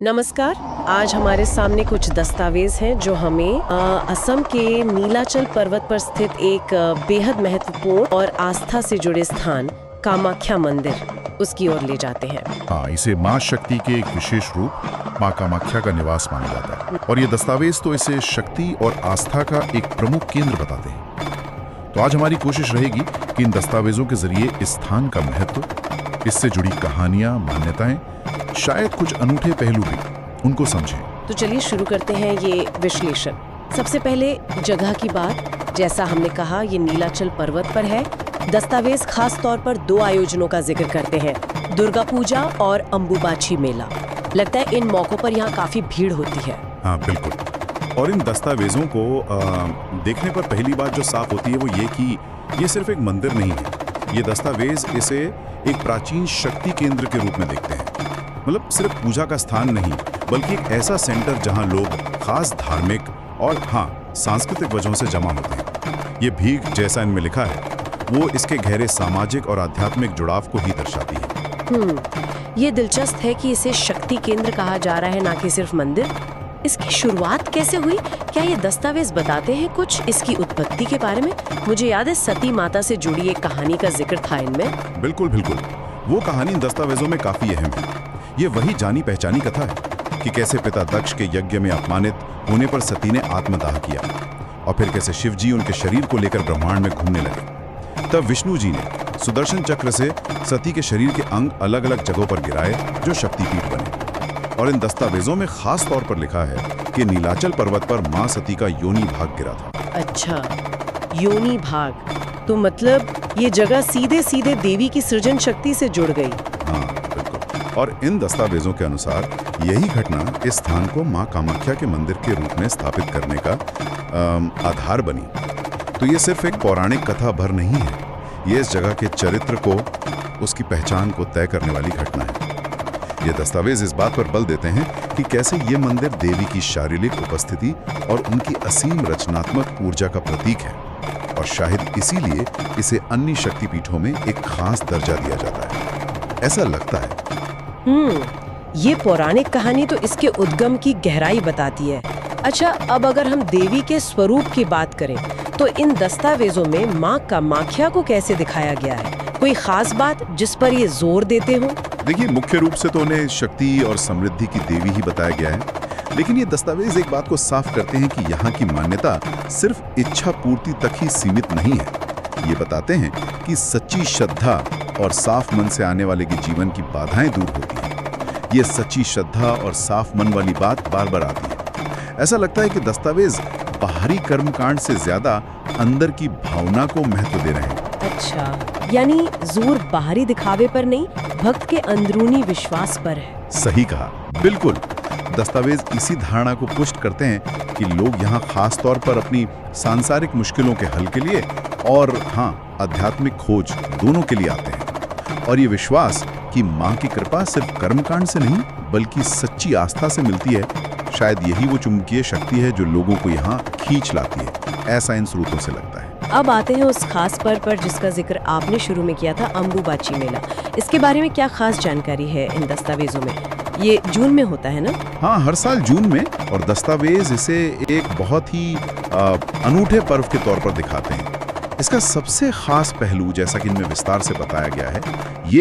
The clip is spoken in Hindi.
नमस्कार। आज हमारे सामने कुछ दस्तावेज हैं जो हमें असम के नीलाचल पर्वत पर स्थित एक बेहद महत्वपूर्ण और आस्था से जुड़े स्थान कामाख्या मंदिर उसकी ओर ले जाते हैं। हाँ, इसे माँ शक्ति के एक विशेष रूप माँ कामाख्या का निवास माना जाता है और ये दस्तावेज तो इसे शक्ति और आस्था का एक प्रमुख केंद्र बताते हैं। तो आज हमारी कोशिश रहेगी कि इन दस्तावेजों के जरिए इस स्थान का महत्व, इससे जुड़ी कहानियां, मान्यताएं, शायद कुछ अनूठे पहलू भी, उनको समझें। तो चलिए शुरू करते हैं ये विश्लेषण। सबसे पहले जगह की बात। जैसा हमने कहा, ये नीलाचल पर्वत पर है। दस्तावेज खास तौर पर दो आयोजनों का जिक्र करते हैं, दुर्गा पूजा और अंबुबाची मेला। लगता है इन मौकों पर यहाँ काफी भीड़ होती है। हाँ, बिल्कुल। और इन दस्तावेजों को देखने पर पहली बात जो साफ होती है वो ये कि ये सिर्फ एक मंदिर नहीं है। ये दस्तावेज इसे एक प्राचीन शक्ति केंद्र के रूप में देखते हैं। मतलब सिर्फ पूजा का स्थान नहीं, बल्कि एक ऐसा सेंटर जहां लोग खास धार्मिक और सांस्कृतिक वजहों से जमा होते हैं। ये भीख जैसा इनमें लिखा है वो इसके गहरे सामाजिक और आध्यात्मिक जुड़ाव को ही दर्शाती है। ये दिलचस्प है कि इसे शक्ति केंद्र कहा जा रहा है, ना कि सिर्फ मंदिर। इसकी शुरुआत कैसे हुई? क्या ये दस्तावेज बताते हैं कुछ इसकी उत्पत्ति के बारे में? मुझे याद है सती माता से जुड़ी एक कहानी का जिक्र था इनमें। बिल्कुल बिल्कुल, वो कहानी इन दस्तावेजों में काफी अहम है। ये वही जानी पहचानी कथा है कि कैसे पिता दक्ष के यज्ञ में अपमानित होने पर सती ने आत्मदाह किया और फिर कैसे शिव जी उनके शरीर को लेकर ब्रह्मांड में घूमने लगे। तब विष्णु जी ने सुदर्शन चक्र से सती के शरीर के अंग अलग अलग जगहों पर गिराए जो शक्तिपीठ बने। और इन दस्तावेजों में खास तौर पर लिखा है कि नीलाचल पर्वत पर माँ सती का योनि भाग गिरा था। अच्छा, योनि भाग। तो मतलब ये जगह सीधे सीधे देवी की सृजन शक्ति से जुड़ गई। हाँ बिल्कुल। और इन दस्तावेजों के अनुसार यही घटना इस स्थान को माँ कामाख्या के मंदिर के रूप में स्थापित करने का आधार बनी। तो ये सिर्फ एक पौराणिक कथा भर नहीं है, ये इस जगह के चरित्र को, उसकी पहचान को तय करने वाली घटना है। ये दस्तावेज इस बात पर बल देते हैं कि कैसे ये मंदिर देवी की शारीरिक उपस्थिति और उनकी असीम रचनात्मक ऊर्जा का प्रतीक है, और शायद इसीलिए इसे अन्य शक्तिपीठों में एक खास दर्जा दिया जाता है, ऐसा लगता है। ये पौराणिक कहानी तो इसके उद्गम की गहराई बताती है। अच्छा, अब अगर हम देवी के स्वरूप की बात करें तो इन दस्तावेजों में माँ कामाख्या को कैसे दिखाया गया है? कोई खास बात जिस पर ये जोर देते हो? देखिए, मुख्य रूप से तो उन्हें शक्ति और समृद्धि की देवी ही बताया गया है, लेकिन ये दस्तावेज एक बात को साफ करते हैं कि यहाँ की मान्यता सिर्फ इच्छा पूर्ति तक ही सीमित नहीं है। ये बताते हैं कि सच्ची श्रद्धा और साफ मन से आने वाले के जीवन की बाधाएं दूर होती हैं। ये सच्ची श्रद्धा और साफ मन वाली बात बार बार आती है। ऐसा लगता है कि दस्तावेज बाहरी कर्मकांड से ज्यादा अंदर की भावना को महत्व दे रहे हैं। अच्छा, यानी जोर बाहरी दिखावे पर नहीं, भक्त के अंदरूनी विश्वास पर है। सही कहा, बिल्कुल। दस्तावेज इसी धारणा को पुष्ट करते हैं कि लोग यहाँ खास तौर पर अपनी सांसारिक मुश्किलों के हल के लिए और आध्यात्मिक खोज दोनों के लिए आते हैं। और ये विश्वास कि माँ की कृपा सिर्फ कर्मकांड से नहीं बल्कि सच्ची आस्था से मिलती है, शायद यही वो चुंबकीय शक्ति है जो लोगों को यहाँ खींच लाती है, ऐसा इन स्रोतों से लगता है। अब आते हैं उस खास पर्व पर जिसका जिक्र आपने शुरू में किया था, अंबुबाची मेला। इसके बारे में क्या खास जानकारी है इन दस्तावेजों में? ये जून में होता है ना? हाँ, हर साल जून में, और दस्तावेज इसे एक बहुत ही अनूठे पर्व के तौर पर दिखाते हैं। इसका सबसे खास पहलू, जैसा कि इनमें विस्तार से बताया गया है, ये